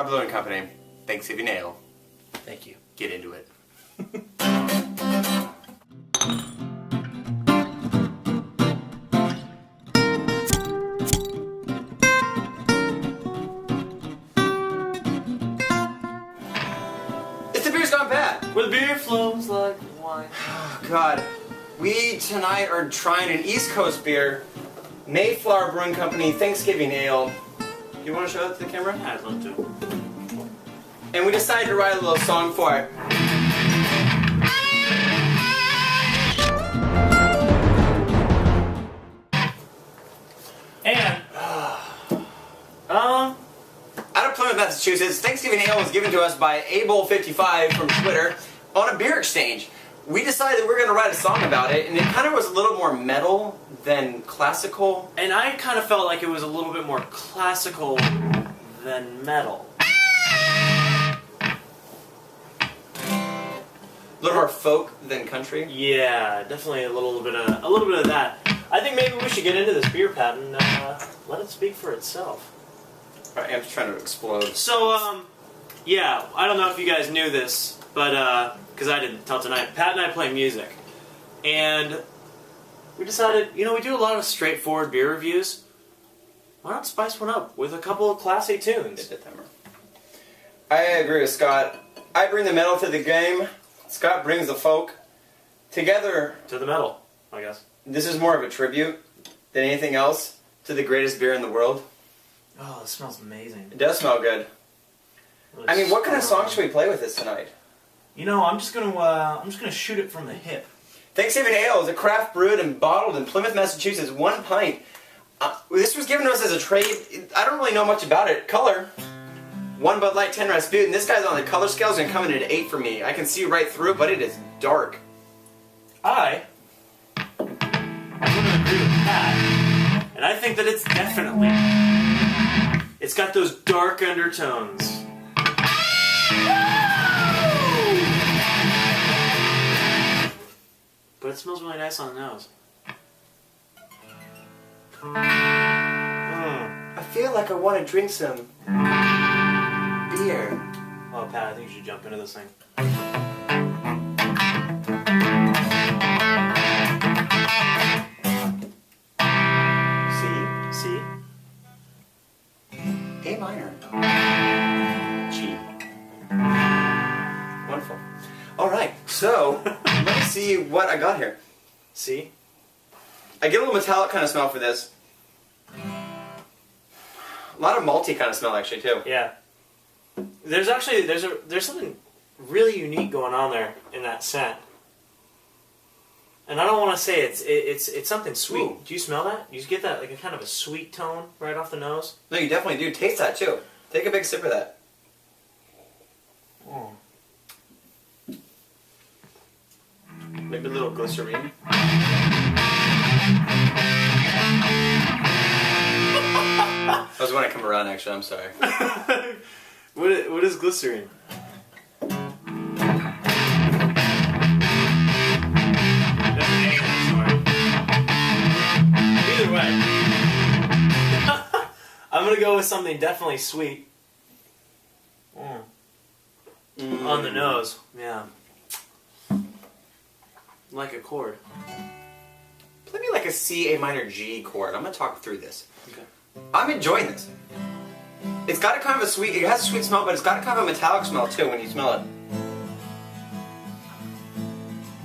Brewing Company, Thanksgiving Ale. Thank you. Get into it. It's the beer's gone bad. Where the beer flows like wine. Oh, God. We tonight are trying an East Coast beer, Mayflower Brewing Company Thanksgiving Ale. You want to show that to the camera? Yeah, I'd love to. And we decided to write a little song for it. And, Out of Plymouth, Massachusetts, Thanksgiving Ale was given to us by Abel55 from Twitter on a beer exchange. We decided we were going to write a song about it, and it kind of was a little more metal than classical. and I kind of felt like it was a little bit more classical than metal. A little more folk than country. Yeah, definitely a little bit of that. I think maybe we should get into this beer, Pat, and let it speak for itself. Alright, I'm just trying to explode. So, yeah, I don't know if you guys knew this, but, because I didn't till tonight, Pat and I play music. And we decided, you know, we do a lot of straightforward beer reviews. Why not spice one up with a couple of classy tunes? I agree with Scott. I bring the metal to the game. Scott brings the folk. Together, To the metal, I guess. this is more of a tribute than anything else to the greatest beer in the world. Oh, it smells amazing. It does smell good. Really I mean, what kind of strong. song should we play with this tonight? You know, I'm just gonna shoot it from the hip. Thanksgiving Ale is a craft brewed and bottled in Plymouth, Massachusetts, 1 pint. This was given to us as a trade. I don't really know much about it. Color, 1 Bud Light, 10 Rasputin. This guy's on the color scale is going to come in at 8 for me. I can see right through it, but it is dark. I'm gonna agree with Pat, and I think that it's definitely. It's got those dark undertones. But it smells really nice on the nose. I feel like I want to drink some beer. Oh, Pat, I think you should jump into this thing. C. A minor. G. Wonderful. Alright, so let me see what I got here. C. I get a little metallic kind of smell for this. A lot of malty kind of smell actually too. Yeah. There's something really unique going on there in that scent. And I don't want to say it's something sweet. Ooh. Do you smell that? You get that like a kind of a sweet tone right off the nose? No, you definitely do. Taste that too. Take a big sip of that. Oh. Maybe a little glycerine. That was when I come around actually, I'm sorry. What is glycerine? Either way. I'm gonna go with something definitely sweet. On the nose, yeah. Like a chord. Play me like a C, A minor, G chord. I'm gonna talk through this. Okay. I'm enjoying this. It's got a kind of a sweet, it has a sweet smell, but it's got a kind of a metallic smell too when you smell it.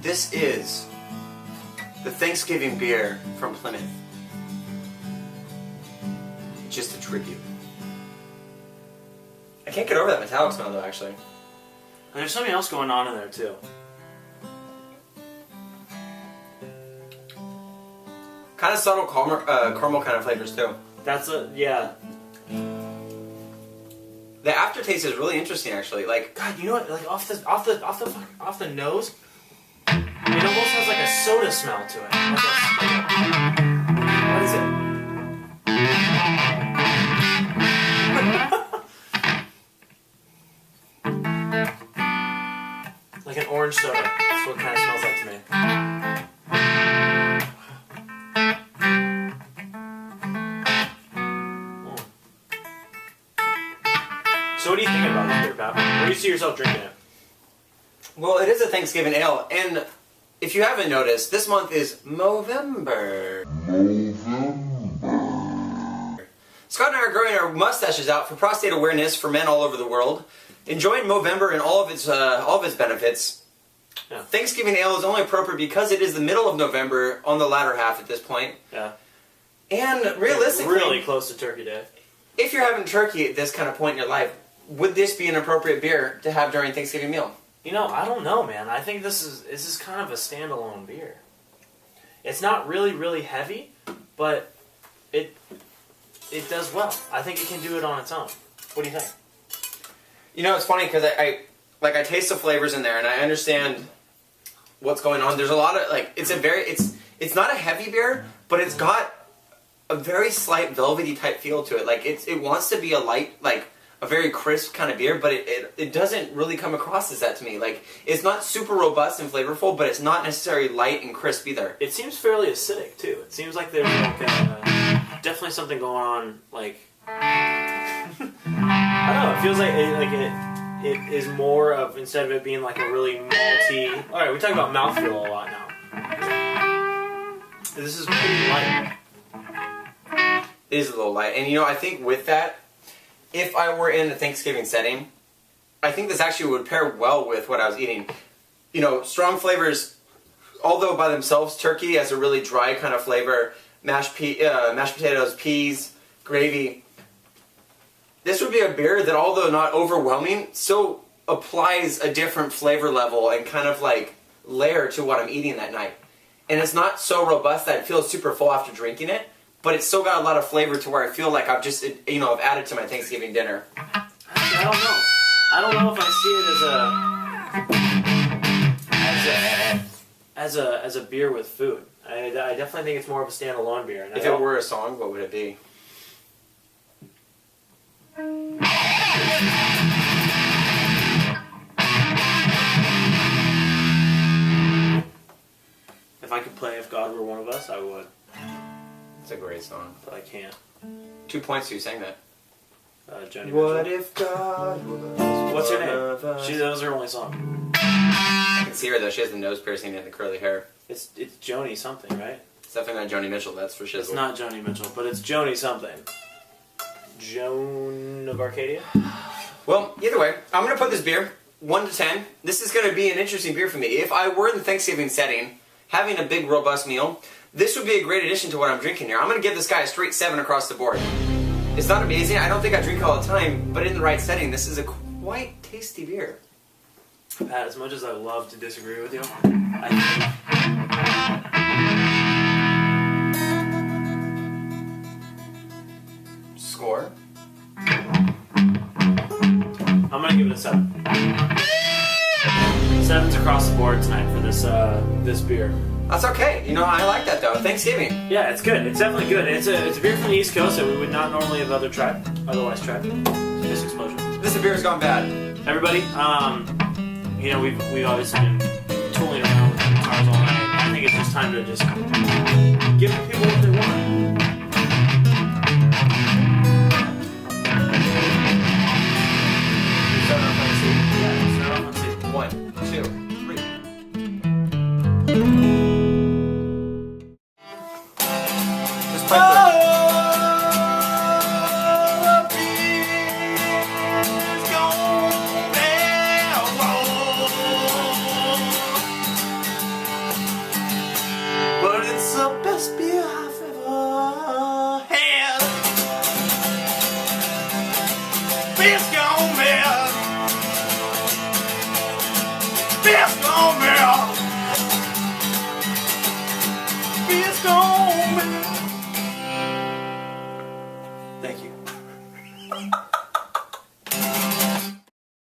This is the Thanksgiving beer from Plymouth. Just a tribute. I can't get over that metallic smell though, actually. And there's something else going on in there too. Kind of subtle caramel kind of flavors too. Yeah. The aftertaste is really interesting, actually. Like, God, you know what? Like off the nose, it almost has like a soda smell to it. What is it? Like an orange soda. That's what it kind of smells like to me. So what do you think you see yourself drinking it? Well, it is a Thanksgiving ale, and if you haven't noticed, this month is Movember. Scott and I are growing our mustaches out for prostate awareness for men all over the world, enjoying Movember and all of its benefits. Yeah. Thanksgiving ale is only appropriate because it is the middle of November on the latter half at this point. Yeah. And realistically, really close to Turkey Day. if you're having turkey at this kind of point in your life, would this be an appropriate beer to have during Thanksgiving meal? You know, I don't know, man. I think this is kind of a standalone beer. It's not really heavy, but it does well. I think it can do it on its own. What do you think? You know, it's funny because I taste the flavors in there and I understand what's going on. There's a lot of it's not a heavy beer, but it's got a very slight velvety type feel to it. Like it wants to be a light, like a very crisp kind of beer, but it doesn't really come across as that to me. Like, it's not super robust and flavorful, but it's not necessarily light and crisp either. It seems fairly acidic too. It seems like there's like definitely something going on. Like I don't know. It feels like it is more of, instead of it being like a really malty. All right, we talk about mouthfeel a lot now. This is pretty light. It is a little light, and you know, I think with that, if I were in a Thanksgiving setting, I think this actually would pair well with what I was eating. You know, strong flavors, although by themselves, turkey has a really dry kind of flavor, mashed potatoes, peas, gravy. This would be a beer that, although not overwhelming, still applies a different flavor level and kind of like layer to what I'm eating that night. And it's not so robust that it feels super full after drinking it, but it's still got a lot of flavor to where I feel like I've just, you know, I've added to my Thanksgiving dinner. Actually, I don't know. I don't know if I see it as a beer with food. I definitely think it's more of a standalone beer. And If it were a song, what would it be? If I could play If God Were One of Us, I would. It's a great song. But I can't. 2 points to you sang that. Johnny What Mitchell. if God was What's her one name? of us? That was her only song. I can see her though. She has the nose piercing and the curly hair. It's Joni something, right? It's definitely not Joni Mitchell, that's for shizzle. It's not Joni Mitchell, but it's Joni something. Joan of Arcadia? Well, either way, I'm going to put this beer 1 to 10. This is going to be an interesting beer for me. If I were in the Thanksgiving setting, having a big, robust meal, this would be a great addition to what I'm drinking here. I'm going to give this guy a straight 7 across the board. It's not amazing. I don't think I drink it all the time, but in the right setting, this is a quite tasty beer. Pat, as much as I love to disagree with you, I think... Score? I'm going to give it a 7. 7's across the board tonight for this beer. That's okay. You know, I like that though. Thanksgiving. Yeah, it's good. It's definitely good. It's a beer from the East Coast that we would not normally have otherwise tried. This explosion. This beer's gone bad. Everybody, you know, we've obviously been tooling around with guitars all night. I think it's just time to just give the people what they want. Start off on C. Yeah, start off on C. 1, 2, 3. Just play the... But it's the best beer I've ever had. Beer's gone bad. Beer's gone bad.